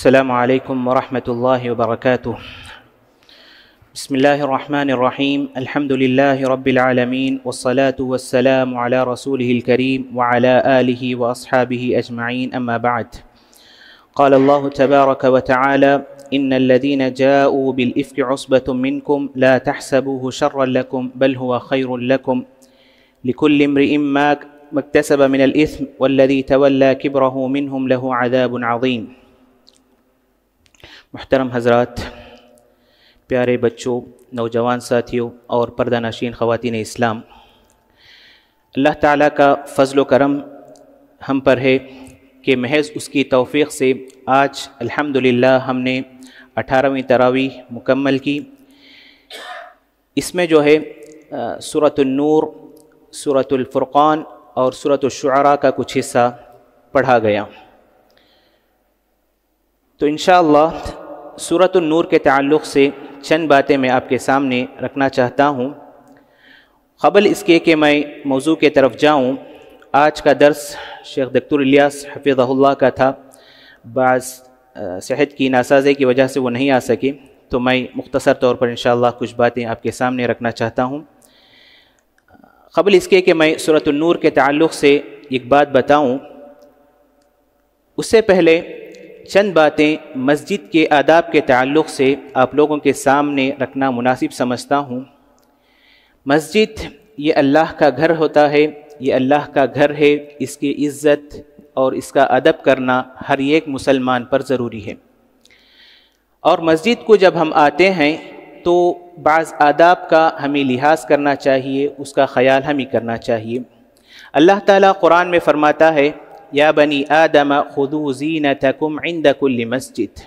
السلام علیکم ورحمۃ اللہ وبرکاتہ۔ بسم اللہ الرحمن الرحیم، الحمد للہ رب العالمین والصلاة والسلام علی رسولہ الکریم وعلی آلہ واصحابہ اجمعین، اما بعد۔ قال اللہ تبارک وتعالی ان الذین جاءوا بالافک عصبۃ منکم لا تحسبوه شرا لکم بل هو خیر لکم لکل امرئ ما اکتسب من الاثم والذی تولى کبرہ منہم لہ عذاب عظیم۔ محترم حضرات، پیارے بچوں، نوجوان ساتھیوں اور پردہ نشین خواتین اسلام، اللہ تعالیٰ کا فضل و کرم ہم پر ہے کہ محض اس کی توفیق سے آج الحمدللہ ہم نے 18ویں تراویح مکمل کی۔ اس میں جو ہے سورۃ النور، سورۃ الفرقان اور سورۃ الشعراء کا کچھ حصہ پڑھا گیا۔ تو انشاءاللہ سورۃ النور کے تعلق سے چند باتیں میں آپ کے سامنے رکھنا چاہتا ہوں۔ قبل اس کے کہ میں موضوع کے طرف جاؤں، آج کا درس شیخ دکتور الیاس حفظہ اللہ کا تھا، بعض صحت کی ناسازی کی وجہ سے وہ نہیں آ سکے، تو میں مختصر طور پر انشاءاللہ کچھ باتیں آپ کے سامنے رکھنا چاہتا ہوں۔ قبل اس کے کہ میں سورۃ النور کے تعلق سے ایک بات بتاؤں، اس سے پہلے چند باتیں مسجد کے آداب کے تعلق سے آپ لوگوں کے سامنے رکھنا مناسب سمجھتا ہوں۔ مسجد یہ اللہ کا گھر ہوتا ہے، یہ اللہ کا گھر ہے، اس کی عزت اور اس کا ادب کرنا ہر ایک مسلمان پر ضروری ہے۔ اور مسجد کو جب ہم آتے ہیں تو بعض آداب کا ہمیں لحاظ کرنا چاہیے، اس کا خیال ہمیں کرنا چاہیے۔ اللہ تعالیٰ قرآن میں فرماتا ہے یا بنی آدم خذوا زینتکم عند کل مسجد،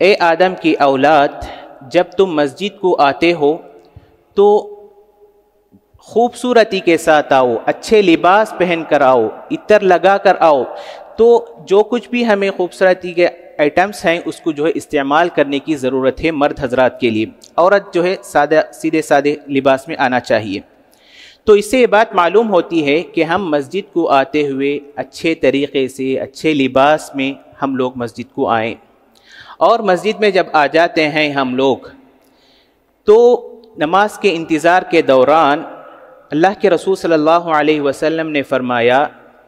اے آدم کی اولاد، جب تم مسجد کو آتے ہو تو خوبصورتی کے ساتھ آؤ، اچھے لباس پہن کر آؤ، عطر لگا کر آؤ۔ تو جو کچھ بھی ہمیں خوبصورتی کے آئٹمس ہیں اس کو جو ہے استعمال کرنے کی ضرورت ہے مرد حضرات کے لیے۔ عورت جو ہے سیدھے سادے لباس میں آنا چاہیے۔ تو اس سے یہ بات معلوم ہوتی ہے کہ ہم مسجد کو آتے ہوئے اچھے طریقے سے، اچھے لباس میں ہم لوگ مسجد کو آئیں۔ اور مسجد میں جب آ جاتے ہیں ہم لوگ تو نماز کے انتظار کے دوران اللہ کے رسول صلی اللہ علیہ وسلم نے فرمایا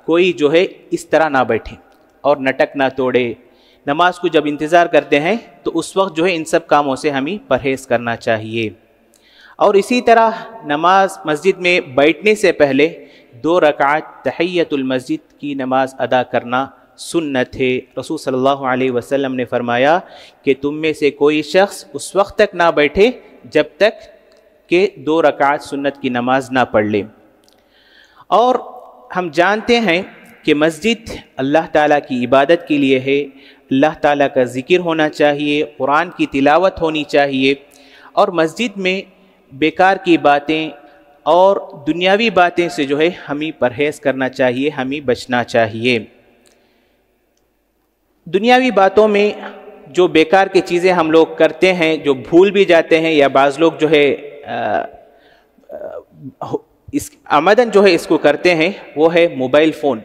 کوئی جو ہے اس طرح نہ بیٹھے اور نٹک نہ توڑے۔ نماز کو جب انتظار کرتے ہیں تو اس وقت جو ہے ان سب کاموں سے ہمیں پرہیز کرنا چاہیے۔ اور اسی طرح نماز مسجد میں بیٹھنے سے پہلے 2 رکعت تحیۃ المسجد کی نماز ادا کرنا سنت ہے۔ رسول صلی اللہ علیہ وسلم نے فرمایا کہ تم میں سے کوئی شخص اس وقت تک نہ بیٹھے جب تک کہ 2 رکعت سنت کی نماز نہ پڑھ لے۔ اور ہم جانتے ہیں کہ مسجد اللہ تعالیٰ کی عبادت کے لیے ہے، اللہ تعالیٰ کا ذکر ہونا چاہیے، قرآن کی تلاوت ہونی چاہیے، اور مسجد میں بیکار کی باتیں اور دنیاوی باتیں سے جو ہے ہمیں پرہیز کرنا چاہیے، ہمیں بچنا چاہیے۔ دنیاوی باتوں میں جو بیکار کی چیزیں ہم لوگ کرتے ہیں، جو بھول بھی جاتے ہیں، یا بعض لوگ جو ہے عمدن جو ہے اس کو کرتے ہیں، وہ ہے موبائل فون۔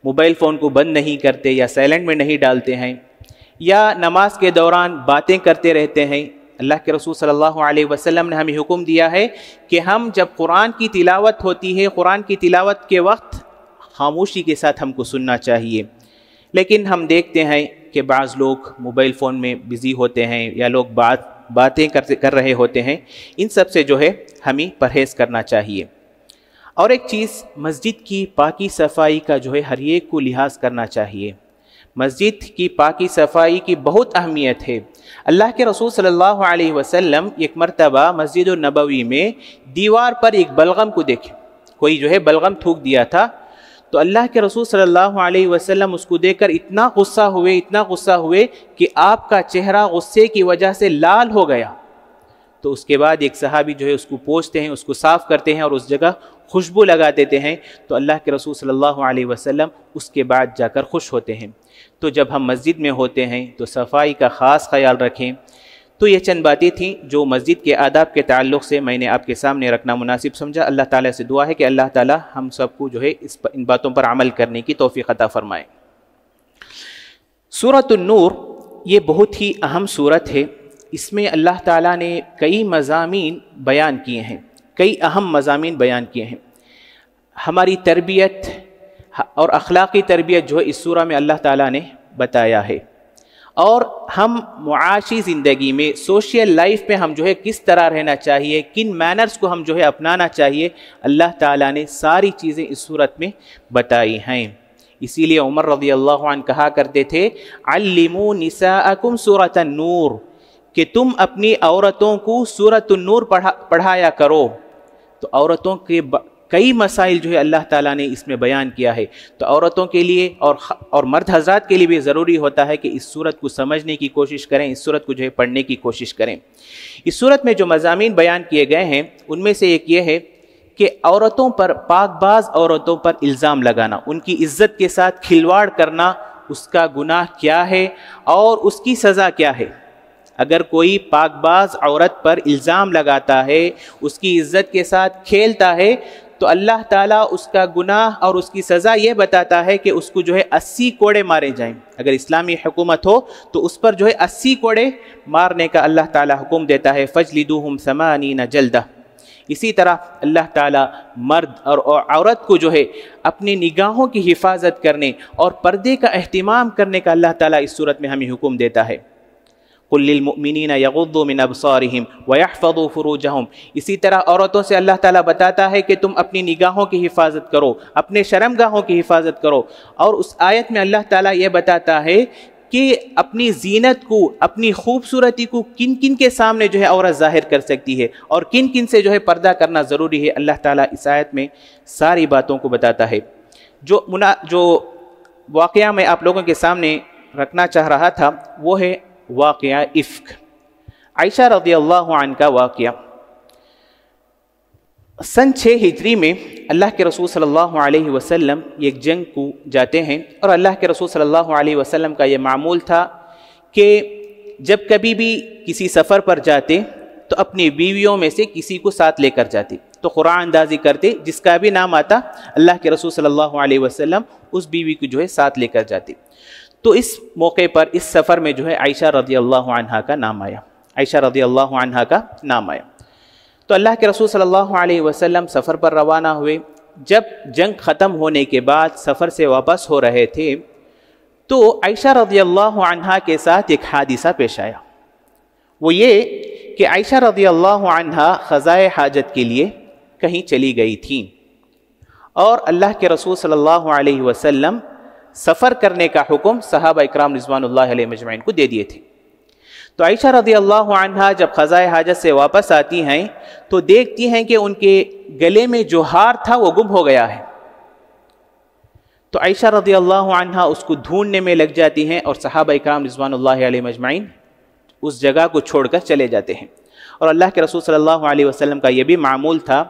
موبائل فون کو بند نہیں کرتے یا سائلنٹ میں نہیں ڈالتے ہیں، یا نماز کے دوران باتیں کرتے رہتے ہیں۔ اللہ کے رسول صلی اللہ علیہ وسلم نے ہمیں حکم دیا ہے کہ ہم جب قرآن کی تلاوت ہوتی ہے، قرآن کی تلاوت کے وقت خاموشی کے ساتھ ہم کو سننا چاہیے۔ لیکن ہم دیکھتے ہیں کہ بعض لوگ موبائل فون میں بزی ہوتے ہیں، یا لوگ باتیں کر رہے ہوتے ہیں۔ ان سب سے جو ہے ہمیں پرہیز کرنا چاہیے۔ اور ایک چیز، مسجد کی پاکی صفائی کا جو ہے ہر ایک کو لحاظ کرنا چاہیے۔ مسجد کی پاکی صفائی کی بہت اہمیت ہے۔ اللہ کے رسول صلی اللہ علیہ وسلم ایک مرتبہ مسجد النبوی میں دیوار پر ایک بلغم کو دیکھے، کوئی جو ہے بلغم تھوک دیا تھا، تو اللہ کے رسول صلی اللہ علیہ وسلم اس کو دیکھ کر اتنا غصہ ہوئے کہ آپ کا چہرہ غصے کی وجہ سے لال ہو گیا۔ تو اس کے بعد ایک صحابی جو ہے اس کو پوچھتے ہیں، اس کو صاف کرتے ہیں اور اس جگہ خوشبو لگا دیتے ہیں، تو اللہ کے رسول صلی اللہ علیہ وسلم اس کے بعد جا کر خوش ہوتے ہیں۔ تو جب ہم مسجد میں ہوتے ہیں تو صفائی کا خاص خیال رکھیں۔ تو یہ چند باتیں تھیں جو مسجد کے آداب کے تعلق سے میں نے آپ کے سامنے رکھنا مناسب سمجھا۔ اللہ تعالیٰ سے دعا ہے کہ اللہ تعالیٰ ہم سب کو جو ہے ان باتوں پر عمل کرنے کی توفیق عطا فرمائے۔ سورۃ النور یہ بہت ہی اہم سورت ہے. اس میں اللہ تعالیٰ نے کئی مضامین بیان کیے ہیں، کئی اہم مضامین بیان کیے ہیں. ہماری تربیت اور اخلاقی تربیت جو ہے اس سورہ میں اللہ تعالیٰ نے بتایا ہے، اور ہم معاشی زندگی میں سوشل لائف میں ہم جو ہے کس طرح رہنا چاہیے، کن مینرز کو ہم جو ہے اپنانا چاہیے، اللہ تعالیٰ نے ساری چیزیں اس سورت میں بتائی ہیں. اسی لیے عمر رضی اللہ عنہ کہا کرتے تھے علموا نساءکم سورۃ النور، کہ تم اپنی عورتوں کو سورۃ النور پڑھایا کرو. تو عورتوں کے کئی مسائل جو ہے اللہ تعالیٰ نے اس میں بیان کیا ہے. تو عورتوں کے لیے اور مرد حضرات کے لیے بھی ضروری ہوتا ہے کہ اس سورت کو سمجھنے کی کوشش کریں، اس سورت کو جو ہے پڑھنے کی کوشش کریں. اس سورت میں جو مضامین بیان کیے گئے ہیں ان میں سے ایک یہ ہے کہ عورتوں پر، پاک باز عورتوں پر الزام لگانا، ان کی عزت کے ساتھ کھلواڑ کرنا، اس کا گناہ کیا ہے اور اس کی سزا کیا ہے. اگر کوئی پاک باز عورت پر الزام لگاتا ہے، اس کی عزت کے ساتھ کھیلتا ہے، تو اللہ تعالیٰ اس کا گناہ اور اس کی سزا یہ بتاتا ہے کہ اس کو جو ہے 80 کوڑے مارے جائیں. اگر اسلامی حکومت ہو تو اس پر جو ہے 80 کوڑے مارنے کا اللہ تعالیٰ حکم دیتا ہے. فَجْلِدُوهُمْ 80 جلدہ. اسی طرح اللہ تعالیٰ مرد اور عورت کو جو ہے اپنی نگاہوں کی حفاظت کرنے اور پردے کا اہتمام کرنے کا اللہ تعالیٰ اس صورت میں ہمیں حکم دیتا ہے. قُلْ لِلْمُؤْمِنِينَ يَغُضُّوا مِنْ أَبْصَارِهِمْ وَيَحْفَظُوا فُرُوجَهُمْ. اسی طرح عورتوں سے اللہ تعالیٰ بتاتا ہے کہ تم اپنی نگاہوں کی حفاظت کرو، اپنے شرمگاہوں کی حفاظت کرو. اور اس آیت میں اللہ تعالیٰ یہ بتاتا ہے کہ اپنی زینت کو، اپنی خوبصورتی کو کن کن کے سامنے جو ہے عورت ظاہر کر سکتی ہے اور کن کن سے جو ہے پردہ کرنا ضروری ہے. اللہ تعالیٰ اس آیت میں ساری باتوں کو بتاتا ہے. جو واقعہ میں آپ لوگوں کے سامنے رکھنا چاہ رہا تھا وہ ہے واقعہ افک. عائشہ رضی اللہ عنہ کا واقعہ. سن 6 ہجری میں اللہ کے رسول صلی اللہ علیہ وسلم ایک جنگ کو جاتے ہیں، اور اللہ کے رسول صلی اللہ علیہ وسلم کا یہ معمول تھا کہ جب کبھی بھی کسی سفر پر جاتے تو اپنی بیویوں میں سے کسی کو ساتھ لے کر جاتے. تو قرآن اندازی کرتے، جس کا بھی نام آتا اللہ کے رسول صلی اللہ علیہ وسلم اس بیوی کو جو ہے ساتھ لے کر جاتے. تو اس موقع پر اس سفر میں جو ہے عائشہ رضی اللہ عنہا کا نام آیا. عائشہ رضی اللہ عنہا کا نام آیا. تو اللہ کے رسول صلی اللہ علیہ وسلم سفر پر روانہ ہوئے. جب جنگ ختم ہونے کے بعد سفر سے واپس ہو رہے تھے تو عائشہ رضی اللہ عنہا کے ساتھ ایک حادثہ پیش آیا. وہ یہ کہ عائشہ رضی اللہ عنہا قضائے حاجت کے لیے کہیں چلی گئی تھیں، اور اللہ کے رسول صلی اللہ علیہ وسلم سفر کرنے کا حکم صحابہ اکرام رضوان اللہ علیہ مجمعین کو دے دیے تھے. تو عائشہ رضی اللہ عنہا جب قضائے حاجت سے واپس آتی ہیں تو دیکھتی ہیں کہ ان کے گلے میں جو ہار تھا وہ گم ہو گیا ہے. تو عائشہ رضی اللہ عنہا اس کو ڈھونڈنے میں لگ جاتی ہیں، اور صحابہ اکرام رضوان اللہ علیہ مجمعین اس جگہ کو چھوڑ کر چلے جاتے ہیں. اور اللہ کے رسول صلی اللہ علیہ وسلم کا یہ بھی معمول تھا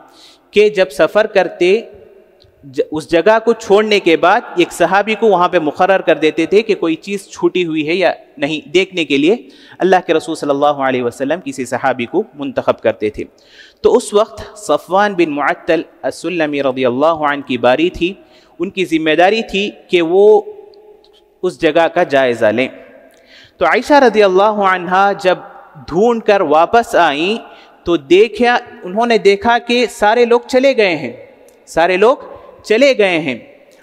کہ جب سفر کرتے اس جگہ کو چھوڑنے کے بعد ایک صحابی کو وہاں پہ مقرر کر دیتے تھے کہ کوئی چیز چھوٹی ہوئی ہے یا نہیں دیکھنے کے لیے اللہ کے رسول صلی اللہ علیہ وسلم کسی صحابی کو منتخب کرتے تھے. تو اس وقت صفوان بن معطل السلمی رضی اللہ عنہ کی باری تھی. ان کی ذمہ داری تھی کہ وہ اس جگہ کا جائزہ لیں. تو عائشہ رضی اللہ عنہا جب ڈھونڈ کر واپس آئیں تو انہوں نے دیکھا کہ سارے لوگ چلے گئے ہیں، سارے لوگ چلے گئے ہیں.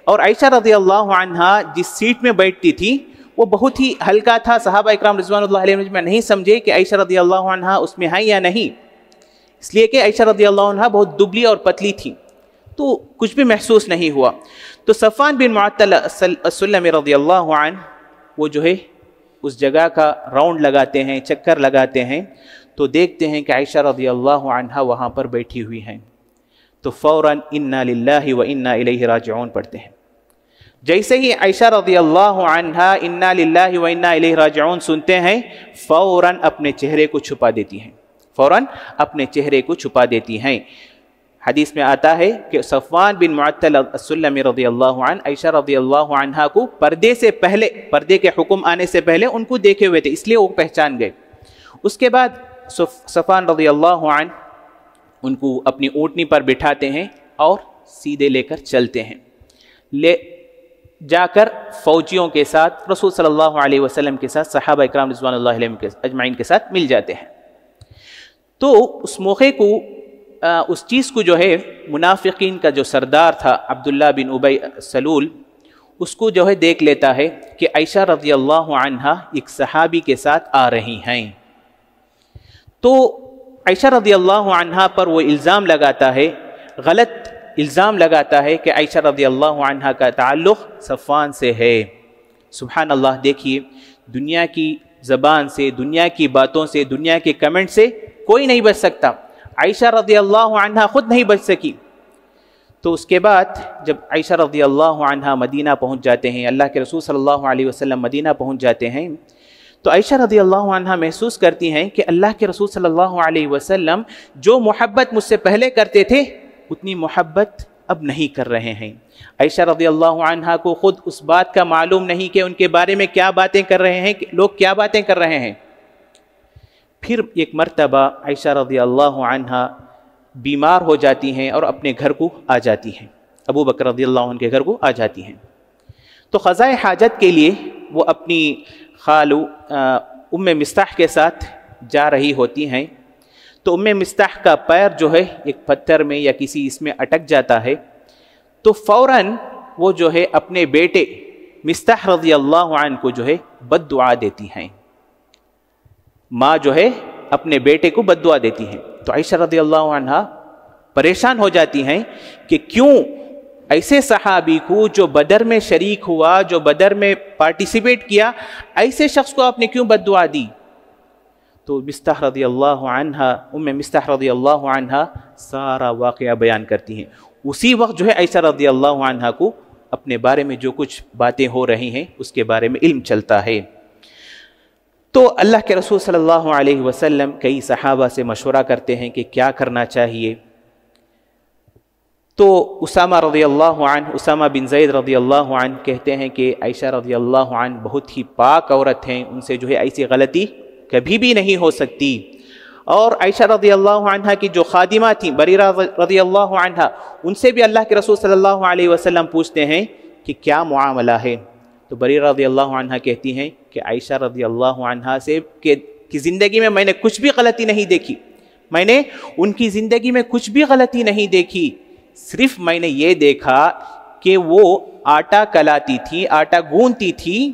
اور عائشہ رضی اللہ عنہا جس سیٹ میں بیٹھتی تھی وہ بہت ہی ہلکا تھا. صحابہ اکرام رضوان اللہ علیہ وسلم نہیں سمجھے کہ عائشہ رضی اللہ عنہا اس میں ہیں یا نہیں، اس لیے کہ عائشہ رضی اللہ عنہا بہت دبلی اور پتلی تھی، تو کچھ بھی محسوس نہیں ہوا. تو صفوان بن معطل السلمی رضی اللہ عنہ وہ جو ہے اس جگہ کا راؤنڈ لگاتے ہیں، چکر لگاتے ہیں، تو دیکھتے ہیں کہ عائشہ رضی اللہ عنہا وہاں پر بیٹھی ہوئی ہیں. تو فوراً انا للہ و انا الیہ راجعون پڑھتے ہیں. جیسے ہی عائشہ رضی اللہ عنہا انا للہ و انا الیہ راجعون سنتے ہیں فوراً اپنے چہرے کو چھپا دیتی ہیں، فوراً اپنے چہرے کو چھپا دیتی ہیں. حدیث میں آتا ہے کہ صفوان بن معطل السلمی رضی اللہ عنہ عائشہ رضی اللہ عنہا کو پردے سے پہلے، پردے کے حکم آنے سے پہلے ان کو دیکھے ہوئے تھے، اس لیے وہ پہچان گئے. اس کے بعد صفوان رضی اللہ عنہ ان کو اپنی اونٹنی پر بٹھاتے ہیں اور سیدھے لے کر چلتے ہیں. جا کر فوجیوں کے ساتھ رسول صلی اللہ علیہ وسلم کے ساتھ صحابہ اکرام رضوان اللہ علیہم اجمعین کے ساتھ مل جاتے ہیں۔ تو اس موقع کو اس چیز کو جو ہے منافقین کا جو سردار تھا عبداللہ بن ابی سلول، اس کو جو ہے دیکھ لیتا ہے کہ عائشہ رضی اللہ عنہا ایک صحابی کے ساتھ آ رہی ہیں۔ تو عائشہ رضی اللہ عنہا پر وہ الزام لگاتا ہے، غلط الزام لگاتا ہے کہ عائشہ رضی اللہ عنہا کا تعلق صفوان سے ہے۔ سبحان اللہ، دیکھیے دنیا کی زبان سے، دنیا کی باتوں سے، دنیا کے کمنٹ سے کوئی نہیں بچ سکتا، عائشہ رضی اللہ عنہا خود نہیں بچ سکی۔ تو اس کے بعد جب عائشہ رضی اللہ عنہا مدینہ پہنچ جاتے ہیں، اللہ کے رسول صلی اللہ علیہ وسلم مدینہ پہنچ جاتے ہیں، تو عائشہ رضی اللہ عنہا محسوس کرتی ہیں کہ اللہ کے رسول صلی اللہ علیہ وسلم جو محبت مجھ سے پہلے کرتے تھے اتنی محبت اب نہیں کر رہے ہیں۔ عائشہ رضی اللہ عنہا کو خود اس بات کا معلوم نہیں کہ ان کے بارے میں کیا باتیں کر رہے ہیں، لوگ کیا باتیں کر رہے ہیں۔ پھر ایک مرتبہ عائشہ رضی اللہ عنہا بیمار ہو جاتی ہیں اور اپنے گھر کو آ جاتی ہیں، ابو بکر رضی اللہ عنہ کے گھر کو آ جاتی ہیں۔ تو قضاء حاجت کے لیے وہ اپنی خالو ام مستح کے ساتھ جا رہی ہوتی ہیں، تو ام مستح کا پیر جو ہے ایک پتھر میں یا کسی اس میں اٹک جاتا ہے، تو فوراً وہ جو ہے اپنے بیٹے مستح رضی اللہ عنہ کو جو ہے بد دعا دیتی ہیں، ماں جو ہے اپنے بیٹے کو بد دعا دیتی ہیں۔ تو عائشہ رضی اللہ عنہ پریشان ہو جاتی ہیں کہ کیوں ایسے صحابی کو جو بدر میں شریک ہوا، جو بدر میں پارٹیسپیٹ کیا، ایسے شخص کو آپ نے کیوں بد دعا دی؟ تو مستح رضی اللہ عنہ، ام مستح رضی اللہ عنہ سارا واقعہ بیان کرتی ہیں۔ اسی وقت جو ہے عائشہ رضی اللہ عنہ کو اپنے بارے میں جو کچھ باتیں ہو رہی ہیں اس کے بارے میں علم چلتا ہے۔ تو اللہ کے رسول صلی اللہ علیہ وسلم کئی صحابہ سے مشورہ کرتے ہیں کہ کیا کرنا چاہیے۔ تو اسامہ رضی اللہ عنہ، اسامہ بن زید رضی اللہ عنہ کہتے ہیں کہ عائشہ رضی اللہ عنہ بہت ہی پاک عورت ہیں، ان سے جو ہے ایسی غلطی کبھی بھی نہیں ہو سکتی۔ اور عائشہ رضی اللہ عنہ کی جو خادمہ تھیں بریرہ رضی اللہ عنہ، ان سے بھی اللہ کے رسول صلی اللہ علیہ وسلم پوچھتے ہیں کہ کیا معاملہ ہے؟ تو بریرہ رضی اللہ عنہ کہتی ہیں کہ عائشہ رضی اللہ عنہ سے کہ زندگی میں نے کچھ بھی غلطی نہیں دیکھی، میں نے ان کی زندگی میں کچھ بھی غلطی نہیں دیکھی، صرف میں نے یہ دیکھا کہ وہ آٹا کلاتی تھی، آٹا گوندتی تھی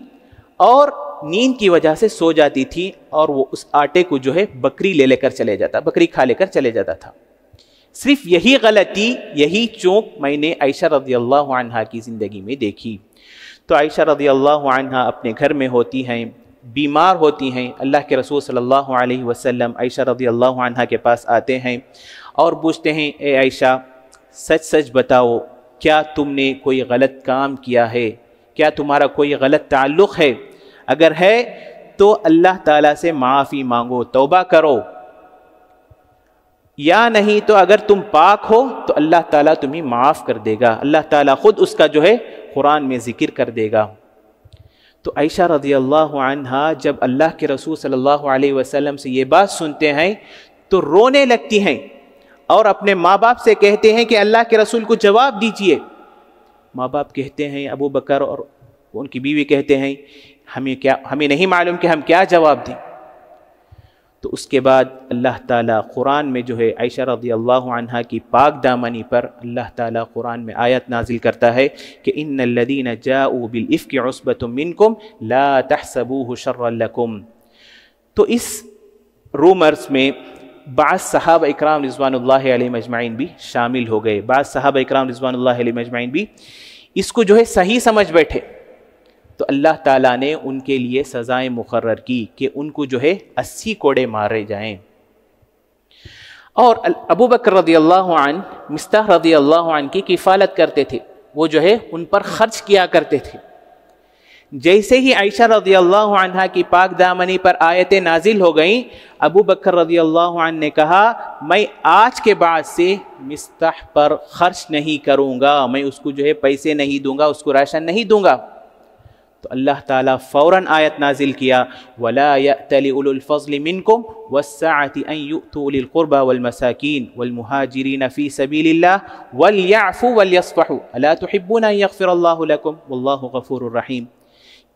اور نیند کی وجہ سے سو جاتی تھی، اور وہ اس آٹے کو جو ہے بکری لے کر چلے جاتا، بکری کھا لے کر چلے جاتا تھا۔ صرف یہی غلطی، یہی چوک میں نے عائشہ رضی اللہ عنہ کی زندگی میں دیکھی۔ تو عائشہ رضی اللہ عنہ اپنے گھر میں ہوتی ہیں، بیمار ہوتی ہیں، اللہ کے رسول صلی اللہ علیہ وسلم عائشہ رضی اللہ عنہ کے پاس آتے ہیں اور پوچھتے ہیں، اے عائشہ سچ سچ بتاؤ، کیا تم نے کوئی غلط کام کیا ہے؟ کیا تمہارا کوئی غلط تعلق ہے؟ اگر ہے تو اللہ تعالیٰ سے معافی مانگو، توبہ کرو، یا نہیں تو اگر تم پاک ہو تو اللہ تعالیٰ تمہیں معاف کر دے گا، اللہ تعالیٰ خود اس کا جو ہے قرآن میں ذکر کر دے گا۔ تو عائشہ رضی اللہ عنہا جب اللہ کے رسول صلی اللہ علیہ وسلم سے یہ بات سنتے ہیں تو رونے لگتی ہیں اور اپنے ماں باپ سے کہتے ہیں کہ اللہ کے رسول کو جواب دیجئے۔ ماں باپ کہتے ہیں، ابو بکر اور ان کی بیوی کہتے ہیں، ہمیں نہیں معلوم کہ ہم کیا جواب دیں۔ تو اس کے بعد اللہ تعالیٰ قرآن میں جو ہے عائشہ رضی اللہ عنہ کی پاک دامنی پر اللہ تعالیٰ قرآن میں آیت نازل کرتا ہے کہ ان الذین جاؤوا بالافک عصبۃ منکم لا تحسبوه شرا لکم۔ تو اس رومرز میں بعض صحابہ اکرام رضوان اللہ علیہم اجمعین بھی شامل ہو گئے، بعض صحابہ اکرام رضوان اللہ علیہم اجمعین بھی اس کو جو ہے صحیح سمجھ بیٹھے، تو اللہ تعالیٰ نے ان کے لیے سزائیں مقرر کی کہ ان کو جو ہے 80 کوڑے مارے جائیں۔ اور ابو بکر رضی اللہ عنہ مستح رضی اللہ عنہ کی کفالت کرتے تھے، وہ جو ہے ان پر خرچ کیا کرتے تھے۔ جیسے ہی عائشہ رضی اللہ عنہ کی پاک دامنی پر آیتیں نازل ہو گئیں، ابو بکر رضی اللہ عنہ نے کہا، میں آج کے بعد سے مستح پر خرچ نہیں کروں گا، میں اس کو جو ہے پیسے نہیں دوں گا، اس کو راشن نہیں دوں گا۔ تو اللہ تعالیٰ فوراً آیت نازل کیا وَلَا يَأْتَلِ أُولُو الْفَضْلِ مِنْكُمْ وَالسَّعَةِ أَنْ يُؤْتُوا أُولِي الْقُرْبَى وَالْمَسَاكِينِ وَالْمُهَاجِرِينَ فِي سَبِيلِ اللَّهِ وَلْيَعْفُوا وَلْيَصْفَحُوا أَلَا تُحِبُّونَ أَنْ يَغْفِرَ اللَّهُ لَكُمْ وَاللَّهُ غَفُورٌ رَحِيمٌ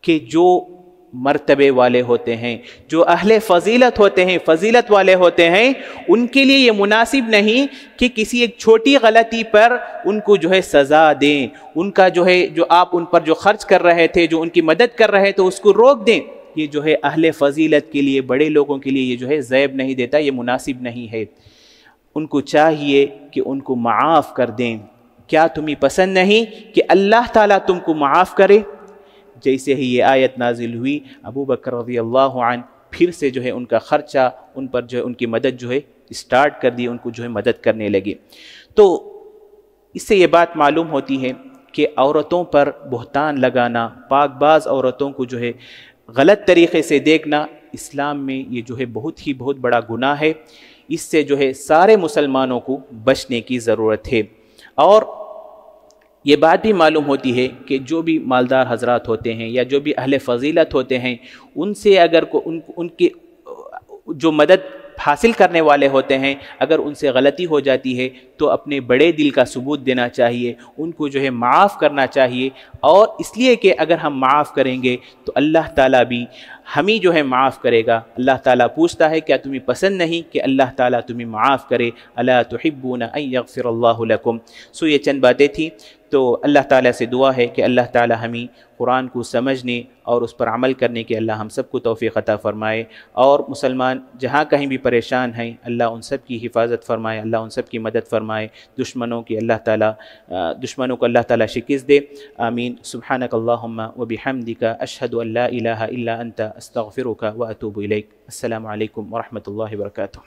کہ جو مرتبے والے ہوتے ہیں، جو اہل فضیلت ہوتے ہیں، فضیلت والے ہوتے ہیں، ان کے لیے یہ مناسب نہیں کہ کسی ایک چھوٹی غلطی پر ان کو جو ہے سزا دیں، ان کا جو ہے جو آپ ان پر جو خرچ کر رہے تھے، جو ان کی مدد کر رہے تھے، اس کو روک دیں۔ یہ جو ہے اہل فضیلت کے لیے، بڑے لوگوں کے لیے یہ جو ہے زیب نہیں دیتا، یہ مناسب نہیں ہے۔ ان کو چاہیے کہ ان کو معاف کر دیں۔ کیا تمہیں پسند نہیں کہ اللہ تعالیٰ تم کو معاف کرے؟ جیسے ہی یہ آیت نازل ہوئی، ابو بکر رضی اللہ عنہ پھر سے جو ہے ان کا خرچہ، ان پر جو ہے ان کی مدد جو ہے اسٹارٹ کر دی، ان کو جو ہے مدد کرنے لگے۔ تو اس سے یہ بات معلوم ہوتی ہے کہ عورتوں پر بہتان لگانا، پاک باز عورتوں کو جو ہے غلط طریقے سے دیکھنا، اسلام میں یہ جو ہے بہت بڑا گناہ ہے۔ اس سے جو ہے سارے مسلمانوں کو بچنے کی ضرورت ہے۔ اور یہ بات بھی معلوم ہوتی ہے کہ جو بھی مالدار حضرات ہوتے ہیں یا جو بھی اہل فضیلت ہوتے ہیں، ان سے اگر ان کی جو مدد حاصل کرنے والے ہوتے ہیں، اگر ان سے غلطی ہو جاتی ہے تو اپنے بڑے دل کا ثبوت دینا چاہیے، ان کو جو ہے معاف کرنا چاہیے۔ اور اس لیے کہ اگر ہم معاف کریں گے تو اللہ تعالیٰ بھی ہمیں جو ہے معاف کرے گا۔ اللہ تعالیٰ پوچھتا ہے کیا تمہیں پسند نہیں کہ اللہ تعالیٰ تمہیں معاف کرے؟ الا تحبون ان یغفر اللہ لکم۔ سو یہ چند باتیں تھیں۔ تو اللہ تعالیٰ سے دعا ہے کہ اللہ تعالیٰ ہمیں قرآن کو سمجھنے اور اس پر عمل کرنے کے اللہ ہم سب کو توفیق عطا فرمائے، اور مسلمان جہاں کہیں بھی پریشان ہیں اللہ ان سب کی حفاظت فرمائے، اللہ ان سب کی مدد فرمائے، دشمنوں کو اللہ تعالیٰ شکست دے۔ آمین۔ سبحانک اللہم وبحمدک اشہد ان لا الہ الا انت استغفرک واتوب الیک۔ السلام علیکم ورحمۃ اللہ وبرکاتہ۔